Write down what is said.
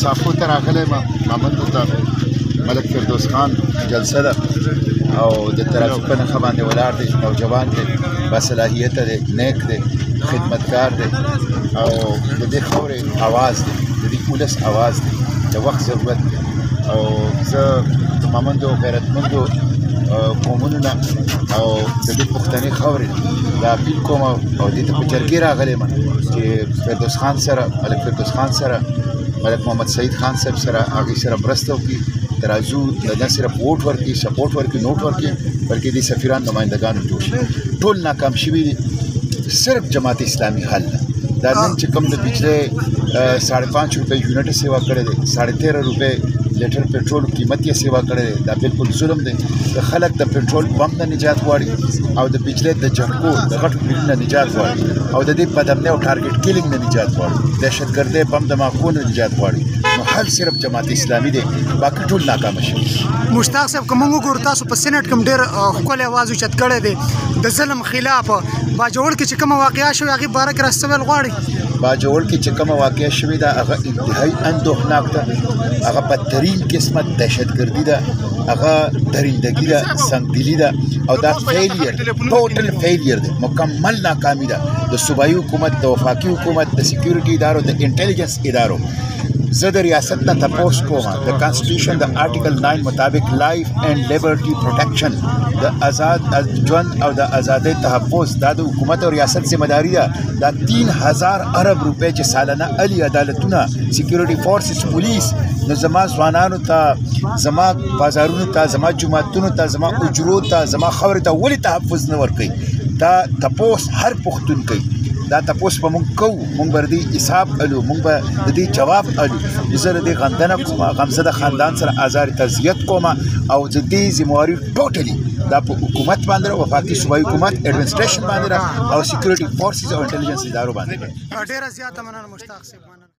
ساخو ته راغلی مامندو ته ملک فردوس خان جلسه ده او د ترافیک په نښه باندې ولاړ دی. نوجوان دی، باصلاحیته دی، نیک دی، خدمتګار دی او د دې خاورې اواز دی، د دې ولس اواز دی، د وخت ضرورت دی. او زه د مامندو غیرتمندو قومونو نه او د دې پښتني خاورې دا اپیل کوم او دې ته په جرګې راغلی یم چې فردوس خان سره، ملک فردوس خان سره، ملک محمد سعید خان صاحب سره هغوی سره مرسته وکړي. ترازو نه صرف ووټ ورکړي، سپورټ ورکړي، نوټ ورکړي، بلکې دې سفیران نمایندګانو جوړ شي. ټول ناکام شوي دي، صرف جماعت اسلامي حل ده. دا نن چې کوم د بجلی 5.5 روپۍ یونټ سیوا کړی دی، 13.5 روپۍ لیټر پټرول قیمت یې سیوا کړی دی. دا بالکل ظلم دی. د خلک د پټرول بم نه نجات غواړي او د بجلی د جنګو د غټو بریډ نه نجات غواړي او د دې بدامنۍ او ټارګټ کیلینګ نه نجات غواړي، دهشتګردۍ بم دماغو نه نجات غواړي. نو حل صرف جماعت اسلامي دی، باقي ټول ناکامه شوي. مشتاق صاحب، که موږ وګورو تاسو په سینټ کې ډېر ښکلی اواز اوچت کړی دی د ظلم خلاف. باجوړ کې چې کومه واقعه شوې هغې باره کې راستول غواړي؟ باجوړ کې چې کومه واقعه شوې ده هغه انتهایي اندوهناک ده، هغه بدترین قسمه دهشتګردي ده، هغه درندګي ده، سنګدلي ده او دا فیلیر، ټوټل فیلیر ده، مکمل ناکامي ده د صوبایي حکومت، د وفاقي حکومت، د سکیورټي ادارو، د انټیلیجنس ادارو. زه د ریاست نه تپوس کوم د کانسټیټیوشن د آرټیکل 9 مطابق لایف اینڈ لیبرټي پروټیکشن، د آزاد ژوند او د ازادۍ تحفظ دا د حکومت او ریاست ذمہ داری ده. دا 3000 ارب روپۍ چې سالانه علي عدالتونه، سکیورټي فورسز، پولیس، نو زما ځوانانو ته، زما بازارونو ته، زما جوماتونو ته، زما اجرو ته، زما خاورې ته ولې تحفظ نه ورکوي؟ دا تپوس هر پښتون کوي. دا تپوس به موږ کوو، موږ به د دې حساب الو، موږ به د دې جواب الو. زه د دې غندنه کوم، غمزده خاندان سره ازار تعزیت کوم او د دې ذمہواري ټوټلی دا په حکومت باندې، وفاقي صوبایي حکومت ایڈمنسټریشن باندې او سکیورټي فورسز او انټیلیجنس ادارو باندې. ډېره زیاته مننه مشتاق صاحب.